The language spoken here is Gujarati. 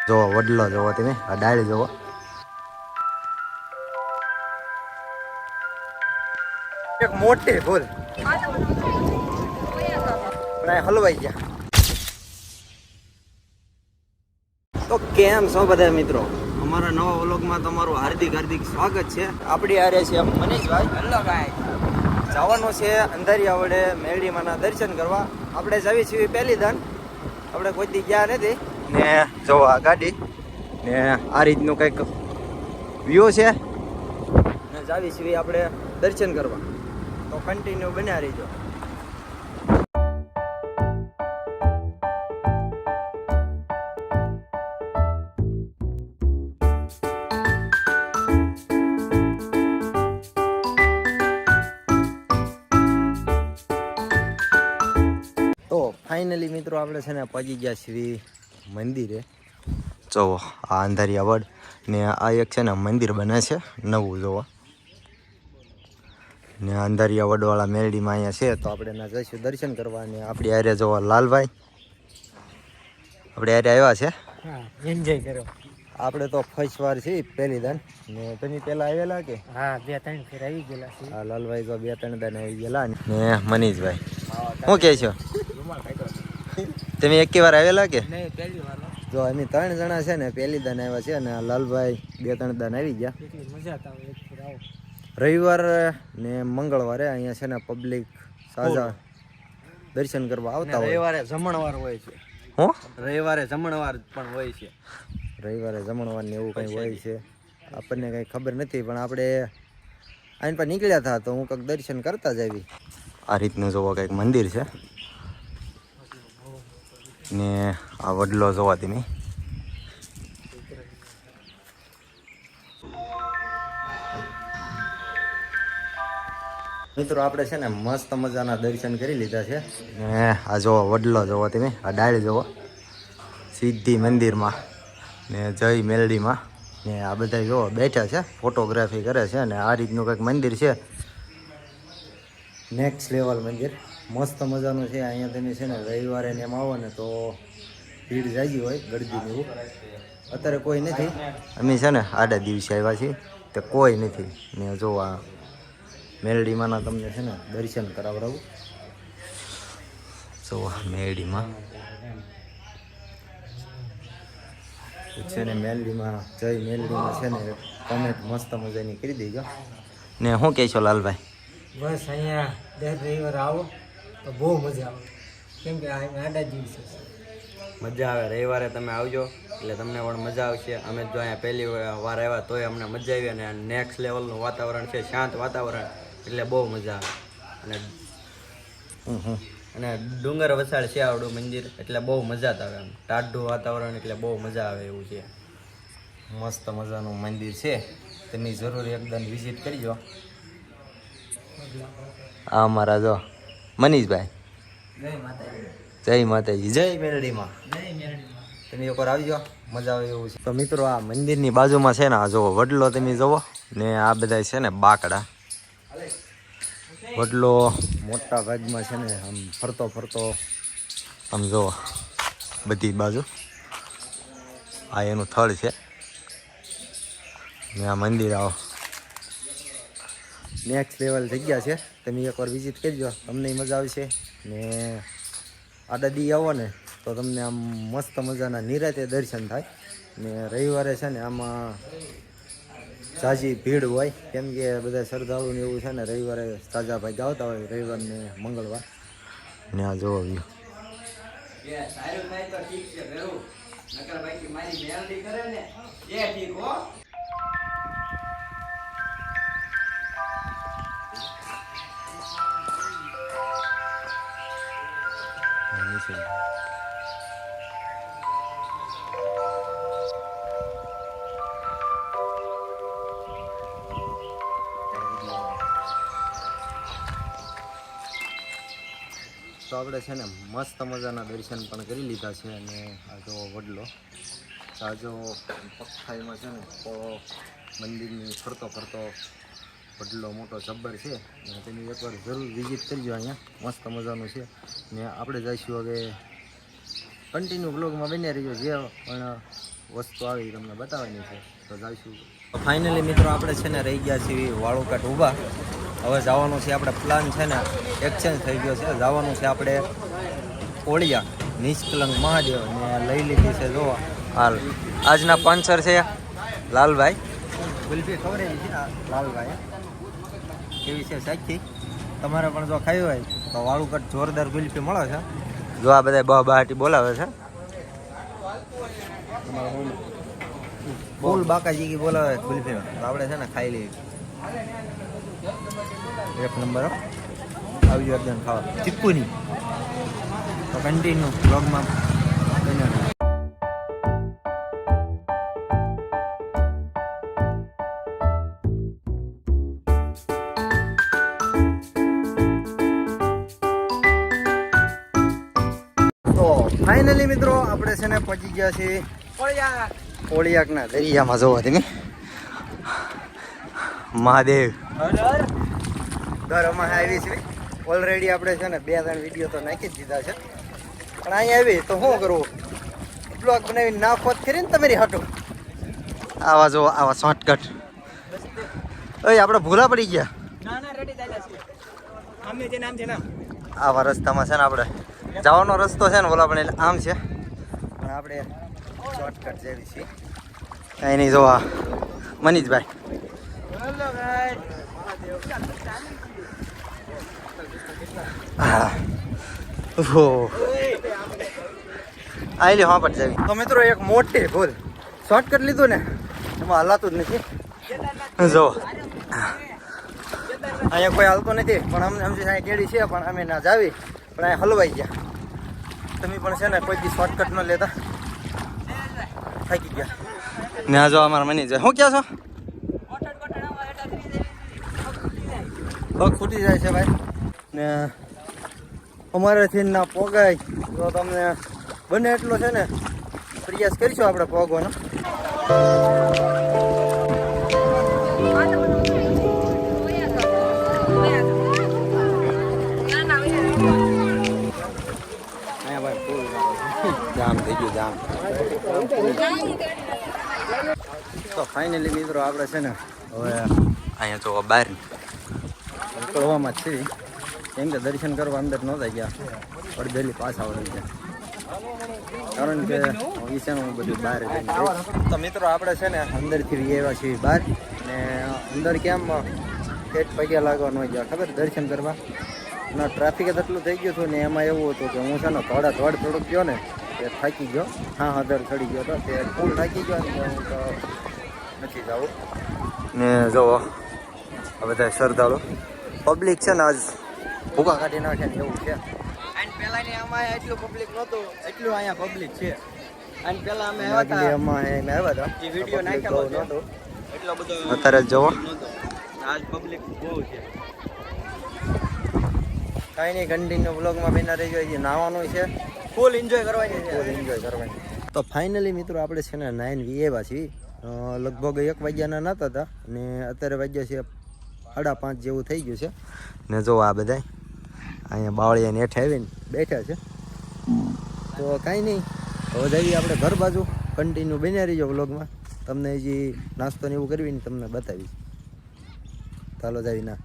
જોવો વડલો જોવો તમે, આ ડાળી જોવો. એક મોટી ભૂલ પણ હલવાઈ ગયા. તો કેમ છો બધા મિત્રો, અમારા નવા વ્લોગમાં તમારું હાર્દિક સ્વાગત છે. આપણી આરે છે મનીષભાઈ. હેલો ભાઈ. જવાનું છે અંધારિયા વડે મેરડીમાના દર્શન કરવા. આપણે જવી છીએ પહેલી દાન, આપણે કોઈ દી ગયા નથી. ને જો આ ગાડી ને આ રીતનું કંઈક વ્યૂ છે ને જાવી છીએ આપણે દર્શન કરવા. તો કન્ટિન્યુ બન્યા રહીજો. તો ફાઇનલી મિત્રો આપણે છે ને પહોંચી ગયા છીએ મંદિરે. જો આ અંધારિયા વડ ને આ એક છે ને મંદિર બને છે નવું. જોવો ને અંધારિયા વડવાળા મેરડીમાં અહીંયા છે. તો આપણે એના જઈશું દર્શન કરવા. ને આપણી આરે જોવા લાલભાઈ આપણે આરે આવ્યા છે. એન્જોય કરો. આપણે તો ફર્સ્ટ વાર છે પહેલી દાન. ને તમે પહેલા આવેલા કે? હા, 2-3 ફેર આવી ગયેલા છે. હા, લાલભાઈ તો 2-3 દાન આવી ગયેલા. ને મનીષભાઈ શું કહે છો? તમે એક વાર આવેલા કે? નહીં, પહેલી વાર. જો અમે 3 જણા છે ને પહેલી દાન આવ્યા છે. અને લાલભાઈ 2-3 દાન આવી ગયા. મજા આવે એક ફેર આવો. રવિવાર ને મંગળવારે અહીંયા છે ને પબ્લિક સાજા દર્શન કરવા આવતા હોય. રવિવારે જમણવાર હોય છે. હું રવિવારે જમણવાર પણ હોય છે. રવિવારે જમણવાર ને એવું કંઈ હોય છે, આપણને કંઈ ખબર નથી. પણ આપણે આઈન પર નીકળ્યા હતા તો હું કંઈક દર્શન કરતા જ આવી. આ રીતનું જોવો કંઈક મંદિર છે ને આ વડલો જોવા તમે. મિત્રો આપણે છે ને મસ્ત મજાના દર્શન કરી લીધા છે. ને આ જોવો વડલો જોવો તમે, આ ડાળી જોવો સીધી મંદિરમાં ને જય મેલડીમાં. ને આ બધા જોવો બેઠા છે, ફોટોગ્રાફી કરે છે. અને આ રીતનું કંઈક મંદિર છે, નેક્સ્ટ લેવલ મંદિર, મસ્ત મજાનું છે. અહીંયા તમે છે ને રવિવારે ને એમ આવો ને તો ભીડ જાજી હોય, ગળદીને એવું. અત્યારે કોઈ નથી, અમે છે ને આડા દિવસે આવ્યા છીએ તો કોઈ નથી. ને જો આ મેરડીમાંના તમને છે ને દર્શન કરાવડાવું. જો મેરડીમાં છે ને મેરડીમાં જય મેરડીમાં છે ને કમેન્ટ મસ્ત મજાની કરી દેજો. ને શું કહેશો લાલભાઈ? બસ અહીંયા દર રવિવાર આવો તો બહુ મજા આવે, કેમ કે આ આડા દિવસે મજા આવે. રવિવારે તમે આવજો એટલે તમને પણ મજા આવશે. અમે જો અહીંયા પહેલી વાર આવ્યા તોય અમને મજા આવી. અને નેક્સ્ટ લેવલનું વાતાવરણ છે, શાંત વાતાવરણ, એટલે બહુ મજા આવે. અને ડુંગર વસાડ છે આવડું મંદિર, એટલે બહુ મજા આવે. આમ ટાઢું વાતાવરણ, એટલે બહુ મજા આવે એવું છે. મસ્ત મજાનું મંદિર છે, તમે જરૂર એકદમ વિઝિટ કરજો. આ અમારા જો મનીષભાઈ, જય માતાજી, જય મેરડીમાં. તમે એકવાર આવજો, મજા આવે એવું છે. તો મિત્રો આ મંદિરની બાજુમાં છે ને આ જોવો વડલો તમે જોવો. ને આ બધા છે ને બાકડા. વડલો મોટા ભાગમાં છે ને આમ ફરતો આમ જોવો બધી બાજુ. આ એનું થળ છે ને આ મંદિર આવો નેક્સ્ટ લેવલ જગ્યા છે. તમે એકવાર વિઝિટ કરજો, તમને મજા આવશે. ને આડાદી આવો ને તો તમને આમ મસ્ત મજાના નિરાતે દર્શન થાય. ને રવિવારે છે ને આમાં ઝાઝી ભીડ હોય, કેમ કે બધા શ્રદ્ધાળુ ને એવું છે ને રવિવારે તાજા ભાઈ આવતા હોય, રવિવાર ને મંગળવાર. ને આ જોવો વ્યૂ. તો આપણે છે ને મસ્ત મજાના દર્શન પણ કરી લીધા છે. અને આ જો વડલો સાજો પક્ષાઈમાં છે ને તો મંદિરની ફરતો વડલો મોટો જબ્બર છે. અને તેની એકવાર જરૂર વિઝિટ કરજો, અહીંયા મસ્ત મજાનું છે. ને આપણે જઈશું હવે કન્ટિન્યુ બ્લોગમાં બન્યા રહીજો. જે પણ વસ્તુ આવી તમને બતાવવાની છે તો જઈશું. ફાઇનલી મિત્રો આપણે છે ને રહી ગયા છીએ વાળુકાટ ઊભા. હવે જવાનું છે આપણે પ્લાન છે ને એક્સચેન્જ થઈ ગયો છે. જવાનું છે આપણે કોળિયા નિષ્કલંક મહાદેવ ને લઈ લીધી છે જો હાલ આજના સ્પોન્સર છે લાલભાઈ. ગુલ્ફી ખવડાવી છે લાલભાઈ કેવી છે સાચી. તમારે પણ જો ખાવી હોય તો વાળુકાટ જોરદાર ગુલ્ફી મળે છે. જો આ બધા બહાટી બોલાવે છે. ફૂલ બાકાજી બોલાવે ગુલ્ફી તો આપણે છે ને ખાઈ લઈએ. એક નંબર આવી એકદમ ખાવા ચીકુની. તો કન્ટિન્યુ બ્લોગમાં તો ફાઇનલી મિત્રો આપણે છે ને પહોંચી ગયા છીએ કોળિયાકના દરિયામાં. જોવો તમે મહાદેવ ઘરમાં આવી છે. ઓલરેડી આપણે છે ને 2-3 વિડીયો તો નાખી જ દીધા છે પણ અહીંયા આવી તો શું કરવું બ્લોગ બનાવીને નાખો ખરી ને તમારી હાટું. આવા જો આવા શોર્ટકટ આપણે ભૂલા પડી ગયા. આવા રસ્તામાં છે ને આપણે જવાનો રસ્તો છે ને ઓલા પણ એટલે આમ છે પણ આપણે શોર્ટકટ જેવી છે કાંઈ નહીં. જોવા મનીષભાઈ હા આઈ હા પટ જાવી. તો મિત્રો એક મોટી ભૂલ શોર્ટકટ લીધું ને એમાં હલાતું જ નથી. જો અહીંયા કોઈ હાલતો નથી પણ અમને સમજી અહીંયા કેડી છે પણ અમે ના જાવી પણ અહીંયા હલવાઈ ગયા. તમે પણ છે ને કોઈ દી શોર્ટકટ ન લેતા થાકી ગયા ને. આ જો અમારા મની જાય શું ક્યાં છો પગ ફૂટી જાય છે ભાઈ ને અમારાથી ના પોગાય તો તમને બને એટલો છે ને પ્રયાસ કરીશું આપણે પોગવાનો. જામ થઈ ગયું જામ. તો ફાઇનલી મિત્રો આપણે છે ને હવે અહીંયા જો બહાર નીકળવામાં જ છીએ કેમ કે દર્શન કરવા અંદર નહોતા ગયા અડધેલી પાછા વળી ગયા કારણ કે ઈશાનું બધું બહાર. તો મિત્રો આપણે છે ને અંદરથી આવ્યા છીએ બહાર ને અંદર કેમ પેટ પગ્યા લાગવા ન ગયા ખબર દર્શન કરવા ના ટ્રાફિક જ એટલું થઈ ગયું હતું ને એમાં એવું હતું કે હું છે ને ધોડ થોડુંક ગયો ને તે થાકી ગયો. હા હદર ચડી ગયો હતો તે ફૂલ થાકી ગયો ને હું તો નથી જવું ને જુઓ આ બધા શ્રદ્ધાળુ પબ્લિક છે ને આજ ભૂકા કાઢી નાખે ને એવું છે. અને પહેલાં આમાં એટલું પબ્લિક નહોતું એટલું અહીંયા પબ્લિક છે. અને પહેલાં અમે આવ્યા હતા એ વિડીયો નાખ્યો નહોતો એટલો બધો. અત્યારે જુઓ આજ પબ્લિક બહુ છે. કાંઈ નહીં કન્ટિન્યુ બ્લોગમાં બિના રહી ગયો. નાવાનું છે ફૂલ એન્જોય કરવાની છે. ફૂલ એન્જોય કરવાની. તો ફાઇનલી મિત્રો આપણે છે ને 9 આવ્યા છીએ. લગભગ 1 વાગ્યાના નહોતા હતા અને અત્યારે વાગ્યા છે 5:30 જેવું થઈ ગયું છે. ને જો આ બધા અહીંયા બાવળિયાને હેઠે આવીને બેઠા છે. તો કાંઈ નહીં હવે જઈએ આપણે ઘર બાજુ. કન્ટિન્યુ બન્યા રહીજો વ્લોગમાં. તમને હજી નાસ્તો ને એવું કરવી ને તમને બતાવીશ. ચાલો જાવી ના